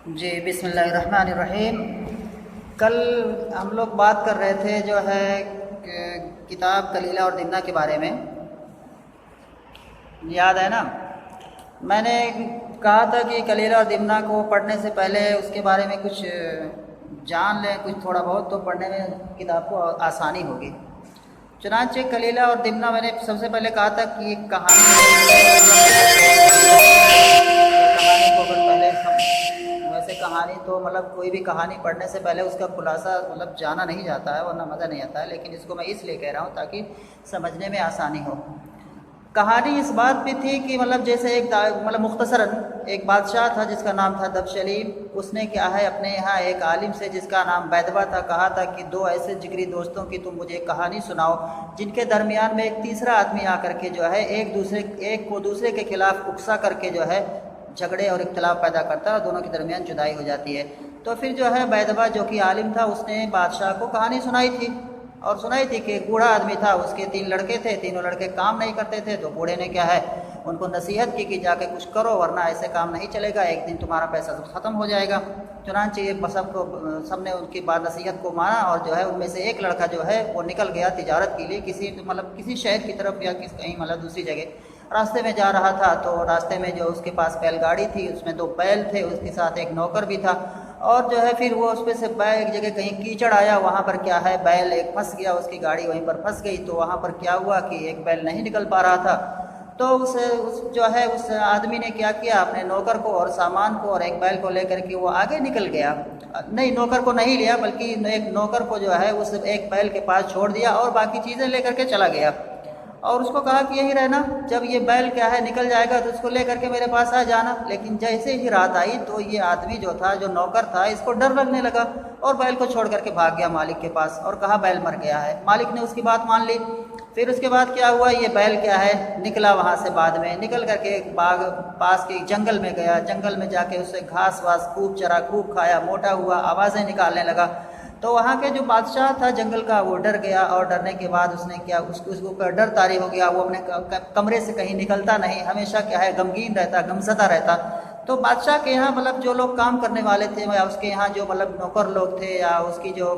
جی بسم اللہ الرحمن الرحیم۔ کل ہم لوگ بات کر رہے تھے جو ہے کتاب کلیلہ اور دمنہ کے بارے میں، یاد ہے نا؟ میں نے کہا تھا کہ کلیلہ اور دمنہ کو پڑھنے سے پہلے اس کے بارے میں کچھ جان لیں، کچھ تھوڑا بہت، تو پڑھنے میں کتاب کو آسانی ہوگی۔ چنانچہ کلیلہ اور دمنہ میں نے سب سے پہلے کہا تھا کہ ایک کہانی کو اگر پہلے ویسے کہانی تو کوئی بھی کہانی پڑھنے سے پہلے اس کا خلاصہ جانا نہیں جاتا ہے، ورنہ مزہ نہیں آتا ہے، لیکن اس کو میں اس لیے کہہ رہا ہوں تاکہ سمجھنے میں آسانی ہو۔ کہانی اس بات پہ تھی کہ جیسے ایک مختصراً ایک بادشاہ تھا جس کا نام تھا دبشلیم۔ اس نے کیا ہے اپنے یہاں ایک عالم سے جس کا نام بیدبا تھا کہا تھا کہ دو ایسے جگری دوستوں کی تم مجھے کہانی سناؤ جن کے درمیان میں ایک تیسرا آدمی آ کر کے جو ہے ایک کو دوسرے کے خلاف اکسا کر کے جو ہے جھگڑے اور اختلاف پیدا کرتا ہے اور دونوں کے درمیان جدائی ہو جاتی ہے۔ تو پھر جو ہے بیدبا جو کہ عالم تھا اس نے بادشاہ کو کہانی سنائی تھی کہ ایک بوڑھا آدمی تھا، اس کے 3 لڑکے تھے، تینوں لڑکے کام نہیں کرتے تھے، تو بوڑھے نے کیا ہے ان کو نصیحت کی کہ جا کے کچھ کرو ورنہ ایسے کام نہیں چلے گا، ایک دن تمہارا پیسہ ختم ہو جائے گا۔ چنانچہ یہ سب نے ان کی بات نصیحت کو مانا اور جو ہے ان میں سے ایک لڑکا جو ہے وہ نکل گیا تجارت کے لیے کسی شہر کی طرف یا کہیں دوسری جگہ راستے میں جا رہا تھا۔ تو راستے میں جو اس کے پاس بیل گاڑی تھی، اس میں 2 بیل تھے، اس کے ساتھ ایک نوکر بھی تھا، اور جو ہے پھر وہ اس پہ سے ایک جگہ کہیں کیچڑ آیا، وہاں پر کیا ہے بیل ایک پھنس گیا، اس کی گاڑی وہیں پر پھنس گئی۔ تو وہاں پر کیا ہوا کہ ایک بیل نہیں نکل پا رہا تھا، تو اس آدمی نے کیا کیا، اپنے نوکر کو اور سامان کو اور ایک بیل کو لے کر کے وہ آگے نکل گیا۔ نہیں، نوکر کو نہیں لیا بلکہ ایک نوکر کو جو ہے اس ایک بیل کے پاس چھوڑ دیا اور باقی چیزیں لے کر کے چلا گیا، اور اس کو کہا کہ یہی رہنا، جب یہ بیل کیا ہے نکل جائے گا تو اس کو لے کر کے میرے پاس آ جانا۔ لیکن جیسے ہی رات آئی تو یہ آدمی جو تھا، جو نوکر تھا، اس کو ڈر لگنے لگا اور بیل کو چھوڑ کر کے بھاگ گیا مالک کے پاس اور کہا بیل مر گیا ہے۔ مالک نے اس کی بات مان لی۔ پھر اس کے بعد کیا ہوا، یہ بیل کیا ہے نکلا وہاں سے، بعد میں نکل کر کے ایک باغ پاس کے جنگل میں گیا، جنگل میں جا کے اس سے گھاس واس خوب چرا، خوب کھایا، موٹا ہوا، آوازیں نکالنے لگا۔ تو وہاں کے جو بادشاہ تھا جنگل کا وہ ڈر گیا، اور ڈرنے کے بعد اس نے کیا، اس کو ڈر طاری ہو گیا، وہ اپنے کمرے سے کہیں نکلتا نہیں، ہمیشہ کیا ہے غمگین رہتا، غمزدہ رہتا۔ تو بادشاہ کے یہاں جو لوگ کام کرنے والے تھے یا اس کے یہاں جو نوکر لوگ تھے یا اس کی جو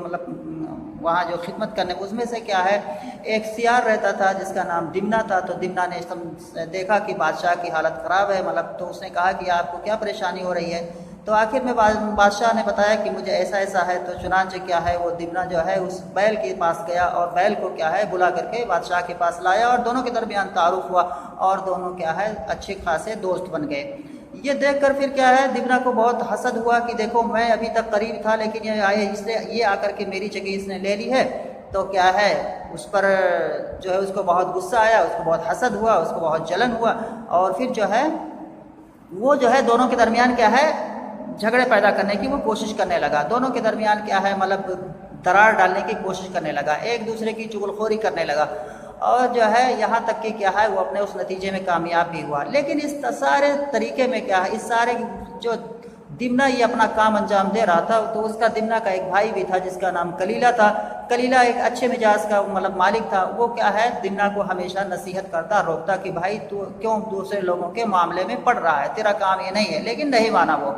وہاں جو خدمت کرنے، اس میں سے کیا ہے ایک سیار رہتا تھا جس کا نام دمنہ تھا۔ تو دمنہ نے دیکھا کہ بادشاہ کی حالت خراب ہے، تو اس نے کہا کہ آپ کو کیا پریشانی ہو رہی ہے؟ تو آخر میں بادشاہ نے بتایا کہ مجھے ایسا ایسا ہے۔ تو چنانچہ کیا ہے وہ دمنہ جو ہے اس بیل کے پاس گیا اور بیل کو کیا ہے بلا کر کے بادشاہ کے پاس لایا، اور دونوں کے درمیان تعارف ہوا اور دونوں کیا ہے اچھے خاصے دوست بن گئے۔ یہ دیکھ کر پھر کیا ہے دمنہ کو بہت حسد ہوا کہ دیکھو میں ابھی تک قریب تھا، لیکن یہ آ کر کے میری جگہ اس نے لے لی ہے۔ تو کیا ہے اس پر جو ہے اس کو بہت غصہ آیا، اس کو بہت حسد ہوا، اس کو بہت جلن ہوا، اور پھر جو ہے وہ جو ہے دونوں کے درمیان کیا ہے جھگڑے پیدا کرنے کی وہ کوشش کرنے لگا، دونوں کے درمیان کیا ہے درار ڈالنے کی کوشش کرنے لگا، ایک دوسرے کی چغلخوری کرنے لگا، اور جو ہے یہاں تک کہ کیا ہے وہ اپنے اس نتیجے میں کامیاب بھی ہوا۔ لیکن اس سارے طریقے میں کیا ہے، اس سارے جو دمنہ یہ اپنا کام انجام دے رہا تھا، تو اس کا دمنہ کا ایک بھائی بھی تھا جس کا نام کلیلہ تھا۔ کلیلہ ایک اچھے مزاج کا مالک تھا، وہ کیا ہے دمنہ کو ہمیشہ نصیحت کرتا، روکتا کہ بھائی تو کیوں دوسرے لوگوں کے معاملے میں پڑ رہا ہے، تیرا کام یہ نہیں ہے، لیکن نہیں مانا وہ۔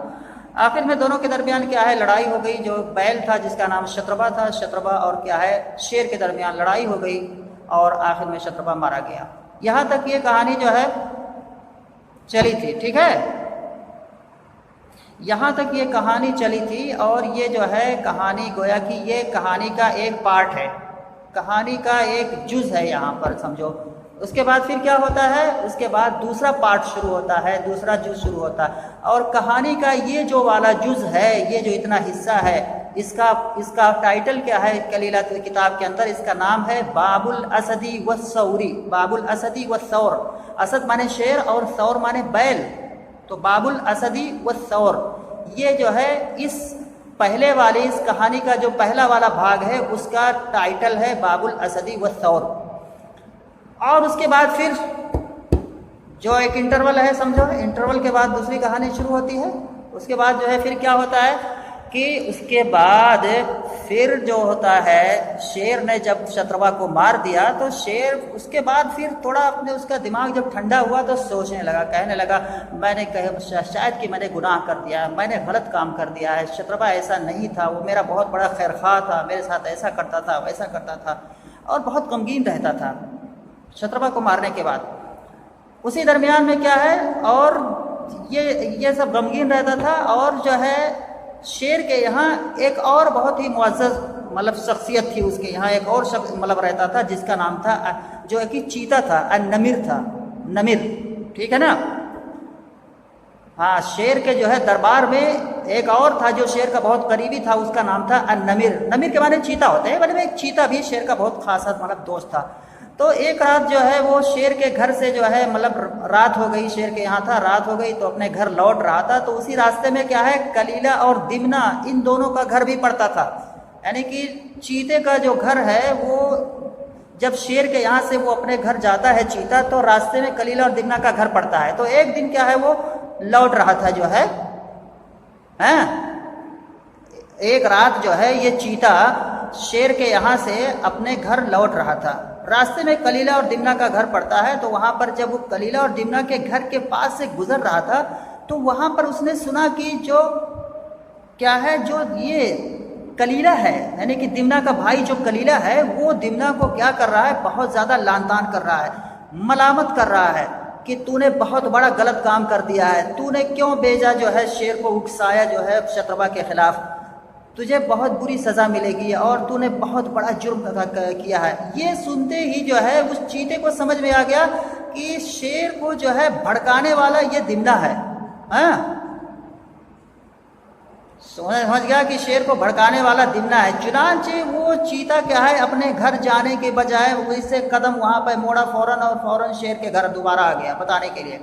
آخر میں دونوں کے درمیان کیا ہے لڑائی ہو گئی، جو بیل تھا جس کا نام شتربا تھا، شتربا اور کیا ہے شیر کے درمیان لڑائی ہو گئی، اور آخر میں شتربا مارا گیا۔ یہاں تک یہ کہانی جو ہے چلی تھی، ٹھیک ہے، یہاں تک یہ کہانی چلی تھی، اور یہ جو ہے کہانی گویا کہ یہ کہانی کا ایک پارٹ ہے، کہانی کا ایک جز ہے یہاں پر سمجھو۔ اس کے بعد پھر کیا ہوتا ہے، اس کے بعد دوسرا پارٹ شروع ہوتا ہے، دوسرا جز شروع ہوتا ہے، اور کہانی کا یہ جو والا جز ہے، یہ جو اتنا حصہ ہے، اس کا ٹائٹل کیا ہے کلیلہ کی کتاب کے اندر، اس کا نام ہے باب الاسدی والثوری، باب الاسدی والثور۔ اسد مانے شیر اور ثور مانے بیل، تو باب الاسدی والثور یہ جو ہے اس پہلے والی اس کہانی کا جو پہلا والا بھاگ ہے اس کا ٹائٹل ہے باب الاسدی والثور۔ اور اس کے بعد پھر جو ایک انٹرول ہے سمجھو، انٹرول کے بعد دوسری کہانی شروع ہوتی ہے۔ اس کے بعد جو ہے پھر کیا ہوتا ہے کہ اس کے بعد پھر جو ہوتا ہے شیر نے جب شتروا کو مار دیا تو شیر اس کے بعد پھر تھوڑا اپنے اس کا دماغ جب ٹھنڈا ہوا تو سوچنے لگا، کہنے لگا میں نے شاید کہ میں نے گناہ کر دیا، میں نے غلط کام کر دیا ہے، شتروا ایسا نہیں تھا، وہ میرا بہت بڑا خیرخواہ تھا، میرے ساتھ ایسا کرتا تھا ویسا کرتا تھا، اور بہت غمگین رہتا تھا شتروا کو مارنے کے بعد۔ اسی درمیان میں کیا ہے، اور یہ سب غمگین رہتا تھا، اور جو ہے شیر کے یہاں ایک اور بہت ہی معزز مطلب شخصیت تھی، اس کے یہاں ایک اور شخص مطلب رہتا تھا جس کا نام تھا جو کہ چیتا تھا، النمر تھا، نمر، ٹھیک ہے نا۔ ہاں، شیر کے جو ہے دربار میں ایک اور تھا جو شیر کا بہت قریبی تھا، اس کا نام تھا النمر۔ نمر کے معنی چیتا ہوتے ہیں، مطلب ایک چیتا بھی شیر کا بہت خاص مطلب دوست تھا۔ تو ایک رات جو ہے وہ شیر کے گھر سے جو ہے مطلب رات ہو گئی، شیر کے یہاں تھا، رات ہو گئی تو اپنے گھر لوٹ رہا تھا، تو اسی راستے میں کیا ہے کلیلہ اور دمنہ ان دونوں کا گھر بھی پڑتا تھا، یعنی کہ چیتے کا جو گھر ہے وہ جب شیر کے یہاں سے وہ اپنے گھر جاتا ہے چیتا، تو راستے میں کلیلہ اور دمنہ کا گھر پڑتا ہے۔ تو ایک دن کیا ہے وہ لوٹ رہا تھا جو ہے ایک رات جو ہے یہ چیتا شیر کے یہاں سے اپنے گھر لوٹ رہا تھا، راستے میں کلیلہ اور دمنہ کا گھر پڑتا ہے، تو وہاں پر جب وہ کلیلہ اور دمنہ کے گھر کے پاس سے گزر رہا تھا تو وہاں پر اس نے سنا کہ جو کیا ہے جو یہ کلیلہ ہے، یعنی کہ دمنہ کا بھائی جو کلیلہ ہے وہ دمنہ کو کیا کر رہا ہے، بہت زیادہ لعن طعن کر رہا ہے، ملامت کر رہا ہے کہ تو نے بہت بڑا غلط کام کر دیا ہے، تو نے کیوں بھیجا جو ہے شیر کو اکسایا جو ہے شتروا کے خلاف، تجھے بہت بری سزا ملے گی اور تو نے بہت بڑا جرم کیا ہے۔ یہ سنتے ہی جو ہے اس چیتے کو سمجھ میں آ گیا کہ شیر کو جو ہے بھڑکانے والا یہ دمنہ ہے، سمجھ گیا کہ شیر کو بھڑکانے والا دمنہ ہے۔ چنانچہ وہ چیتا کیا ہے اپنے گھر جانے کے بجائے اس سے قدم وہاں پہ موڑا فوراً شیر کے گھر دوبارہ آ گیا بتانے کے لیے،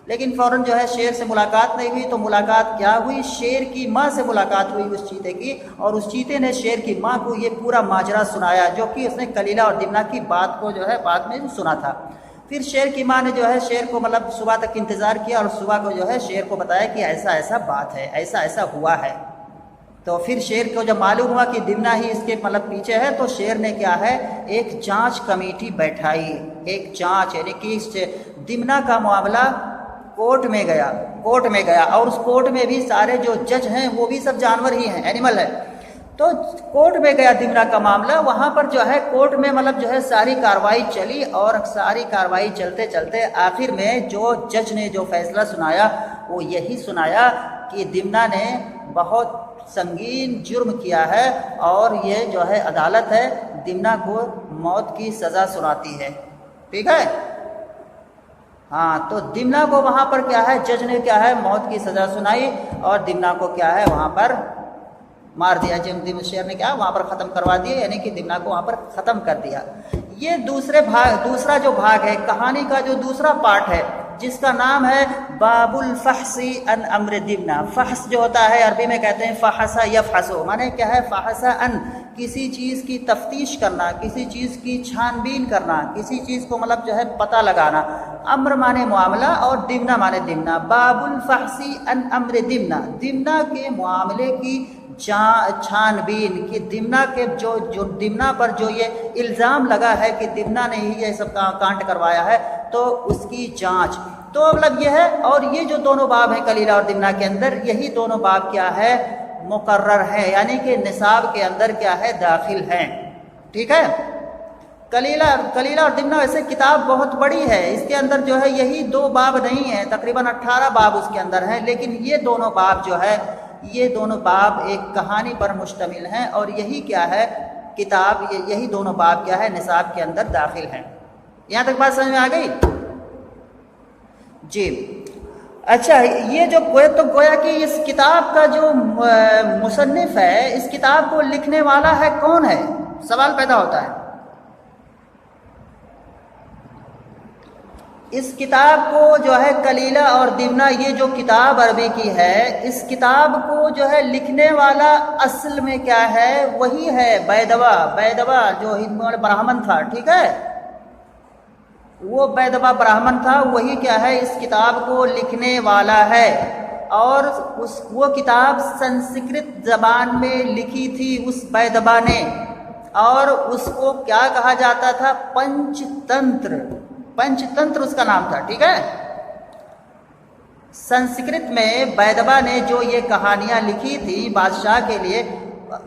لیکن فوراً جو ہے شیر سے ملاقات نہیں ہوئی۔ تو ملاقات کیا ہوئی، شیر کی ماں سے ملاقات ہوئی اس چیتے کی، اور اس چیتے نے شیر کی ماں کو یہ پورا ماجرا سنایا جو کہ اس نے کلیلہ اور دمنہ کی بات کو جو ہے بعد میں سنا تھا۔ پھر شیر کی ماں نے جو ہے شیر کو مطلب صبح تک انتظار کیا، اور صبح کو جو ہے شیر کو بتایا کہ ایسا ایسا بات ہے، ایسا ایسا ہوا ہے۔ تو پھر شیر کو جب معلوم ہوا کہ دمنہ ہی اس کے مطلب پیچھے ہے، تو شیر نے کیا ہے ایک جانچ کمیٹی بیٹھائی، ایک جانچ، یعنی کہ دمنہ کا معاملہ کورٹ میں گیا، اور اس کورٹ میں بھی سارے جو جج ہیں وہ بھی سب جانور ہی ہیں، اینیمل ہے۔ تو کورٹ میں گیا دمنہ کا معاملہ، وہاں پر جو ہے کورٹ میں مطلب جو ہے ساری کارروائی چلی، اور ساری کارروائی چلتے چلتے آخر میں جو جج نے جو فیصلہ سنایا وہ یہی سنایا کہ دمنہ نے بہت سنگین جرم کیا ہے، اور یہ جو ہے عدالت ہے دمنہ کو موت کی سزا سناتی ہے، ٹھیک ہے۔ ہاں، تو دمنہ کو وہاں پر کیا ہے جج نے کیا ہے موت کی سزا سنائی، اور دمنہ کو کیا ہے وہاں پر مار دیا، شیر نے کیا وہاں پر ختم کروا دیا، یعنی کہ دمنہ کو وہاں پر ختم کر دیا۔ یہ دوسرا جو بھاگ ہے کہانی کا، جو دوسرا پارٹ ہے جس کا نام ہے باب الفحص عن امر دمنہ۔ فحص جو ہوتا ہے عربی میں کہتے ہیں فحص یفحص، معنی کیا ہے فحص عن، کسی چیز کی تفتیش کرنا، کسی چیز کی چھان بین کرنا، کسی چیز کو مطلب جو ہے پتہ لگانا۔ امر مانے معاملہ اور دمنہ مانے دمنہ۔ باب الفحص عن امر دمنہ، دمنہ کے معاملے کی چھان بین، کہ دمنہ کے جو دمنہ پر جو یہ الزام لگا ہے کہ دمنہ نے ہی یہ سب کانڈ کروایا ہے، تو اس کی جانچ۔ تو مطلب یہ ہے، اور یہ جو دونوں باب ہیں کلیلہ اور دمنہ کے اندر، یہی دونوں باب کیا ہے مقرر ہے، یعنی کہ نصاب کے اندر کیا ہے داخل ہیں، ٹھیک ہے۔ کلیلہ اور دمنہ ویسے کتاب بہت بڑی ہے، اس کے اندر جو ہے یہی 2 باب نہیں ہیں، تقریباً 18 باب اس کے اندر ہیں، لیکن یہ دونوں باب جو ہے یہ دونوں باب ایک کہانی پر مشتمل ہیں، اور یہی کیا ہے کتاب، یہی دونوں باب کیا ہے نصاب کے اندر داخل ہیں۔ یہاں تک بات سمجھ میں آ گئی جی؟ اچھا، یہ جو گویا کہ اس کتاب کا جو مصنف ہے، اس کتاب کو لکھنے والا ہے کون ہے، سوال پیدا ہوتا ہے۔ اس کتاب کو جو ہے کلیلہ اور دمنہ، یہ جو کتاب عربی کی ہے، اس کتاب کو جو ہے لکھنے والا اصل میں کیا ہے وہی ہے بیدوا جو ہندو براہمن تھا، ٹھیک ہے، وہ بیدوا براہمن تھا، وہی کیا ہے اس کتاب کو لکھنے والا ہے۔ اور وہ کتاب سنسکرت زبان میں لکھی تھی اس بیدبا نے، اور اس کو کیا کہا جاتا تھا؟ پنچ تنتر، پنچ تنتر اس کا نام تھا، ٹھیک ہے؟ سنسکرت میں بیدبا نے جو یہ کہانیاں لکھی تھی بادشاہ کے لیے،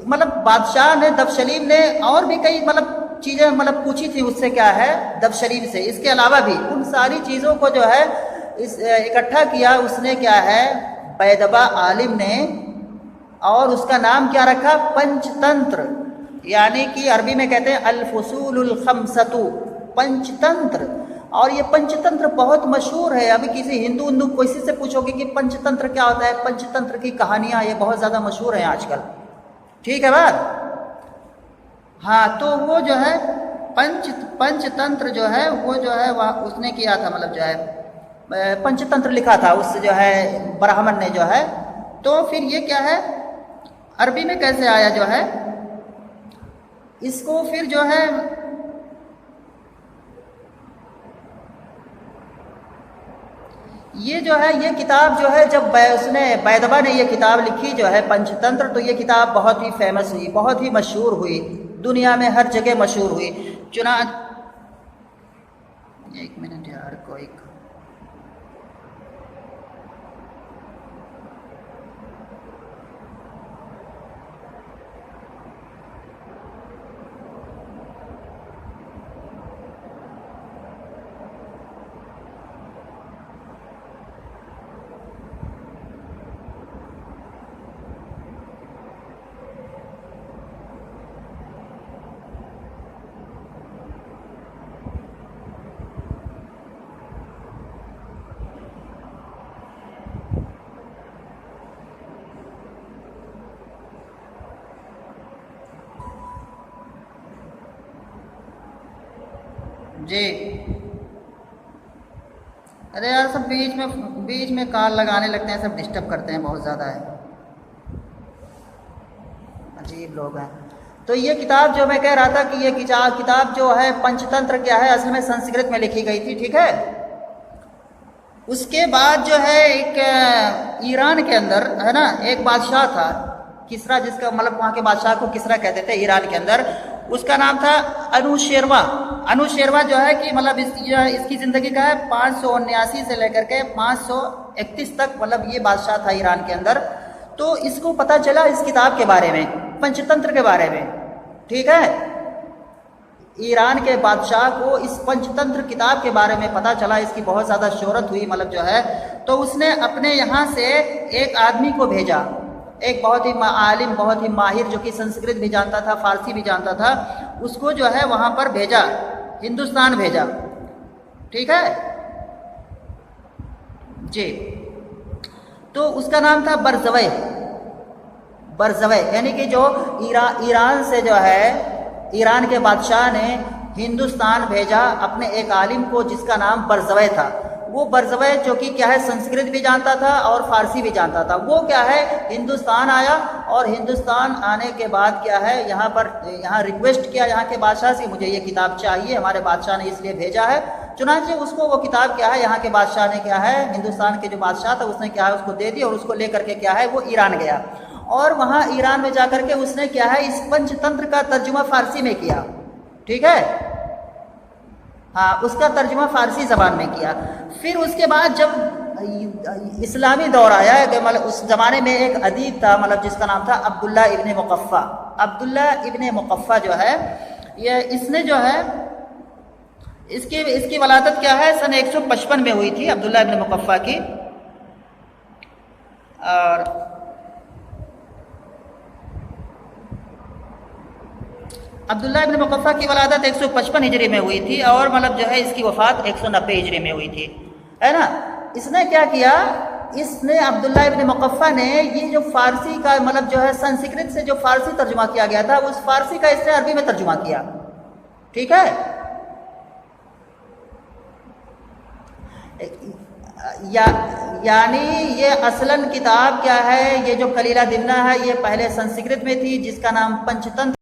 مطلب بادشاہ نے دبشلیم نے اور بھی کئی چیزیں پوچھی تھی اس سے، کیا ہے، دبشلیم سے، اس کے علاوہ بھی ان ساری چیزوں کو جو ہے اکٹھا کیا اس نے، کیا ہے، بیدبا عالم نے، اور اس کا نام کیا رکھا؟ پنچ تنتر، یعنی کہ عربی میں کہتے ہیں الفصول الخمسۃ، پنچ تنتر۔ اور یہ پنچ تنتر بہت مشہور ہے، ابھی کسی ہندو کسی سے پوچھو گے کہ پنچ تنتر کیا ہوتا ہے، پنچ تنتر کی کہانیاں یہ بہت زیادہ مشہور ہیں آج کل، ٹھیک ہے بات؟ ہاں، تو وہ جو ہے پنچ تنتر جو ہے وہ جو ہے اس نے کیا تھا، جو ہے پنچ تنتر لکھا تھا اس جو ہے برہمن نے جو ہے۔ تو پھر یہ کیا ہے، عربی میں کیسے آیا جو ہے، اس کو پھر جو ہے یہ جو ہے یہ کتاب جو ہے جب اس نے بیدبا نے یہ کتاب لکھی جو ہے پنچ تنتر، تو یہ کتاب بہت ہی فیمس ہوئی، بہت ہی مشہور ہوئی، دنیا میں ہر جگہ مشہور ہوئی۔ ایک منٹ یار، کوئی جی، ارے یار سب بیچ میں کال لگانے لگتے ہیں، سب ڈسٹرب کرتے ہیں بہت زیادہ ہے، عجیب لوگ ہیں۔ تو یہ کتاب جو میں کہہ رہا تھا کہ یہ کتاب جو ہے پنچ تنتر کیا ہے، اصل میں سنسکرت میں لکھی گئی تھی، ٹھیک ہے؟ اس کے بعد جو ہے ایک ایران کے اندر ہے نا ایک بادشاہ تھا کسرا، جس کا وہاں کے بادشاہ کو کسرا کہتے تھے ایران کے اندر، اس کا نام تھا انوشیروا۔ انوشیروا جو ہے کہ اس کی زندگی کا ہے 579 سے لے کر کے 531 تک، یہ بادشاہ تھا ایران کے اندر۔ تو اس کو پتہ چلا اس کتاب کے بارے میں، پنچ تنتر کے بارے میں، ٹھیک ہے؟ ایران کے بادشاہ کو اس پنچ تنتر کتاب کے بارے میں پتہ چلا، اس کی بہت زیادہ شہرت ہوئی جو ہے، تو اس نے اپنے یہاں سے ایک آدمی کو بھیجا، ایک بہت ہی عالم، بہت ہی ماہر، جو کہ سنسکرت بھی جانتا تھا، فارسی بھی جانتا تھا، اس کو جو ہے وہاں پر بھیجا، ہندوستان بھیجا، ٹھیک ہے جی۔ تو اس کا نام تھا برزوے، یعنی کہ جو ایران سے جو ہے ایران کے بادشاہ نے ہندوستان بھیجا اپنے ایک عالم کو جس کا نام برزوے تھا۔ وہ برزوے جو کہ کیا ہے سنسکرت بھی جانتا تھا اور فارسی بھی جانتا تھا، وہ کیا ہے ہندوستان آیا، اور ہندوستان آنے کے بعد کیا ہے یہاں ریکویسٹ کیا یہاں کے بادشاہ سے، مجھے یہ کتاب چاہیے، ہمارے بادشاہ نے اس لیے بھیجا ہے۔ چنانچہ اس کو وہ کتاب کیا ہے یہاں کے بادشاہ نے کیا ہے، ہندوستان کے جو بادشاہ تھا اس نے کیا ہے اس کو دے دی، اور اس کو لے کر کے کیا ہے وہ ایران گیا، اور وہاں ایران میں جا کر کے اس نے کیا ہے اس پنچ تنتر کا ترجمہ فارسی میں کیا، ٹھیک ہے؟ ہاں، اس کا ترجمہ فارسی زبان میں کیا۔ پھر اس کے بعد جب اسلامی دور آیا، اس زمانے میں ایک ادیب تھا جس کا نام تھا عبداللہ ابن مقفع۔ عبداللہ ابن مقفع جو ہے اس نے جو ہے اس کی ولادت کیا ہے سن 155 میں ہوئی تھی عبداللہ ابن مقفع کی، اور عبداللہ ابن مقفع کی ولادت 155 ہجری میں ہوئی تھی، اور جو ہے اس کی وفات 190 ہجری میں ہوئی تھی، ہے نا؟ اس نے کیا کیا، اس نے عبداللہ ابن مقفع نے یہ جو فارسی کا جو ہے سنسکرت سے جو فارسی ترجمہ کیا گیا تھا، اس فارسی کا اس نے عربی میں ترجمہ کیا، ٹھیک ہے؟ یعنی یہ اصلاً کتاب کیا ہے، یہ جو کلیلہ دمنہ ہے یہ پہلے سنسکرت میں تھی، جس کا نام پنچ تنتر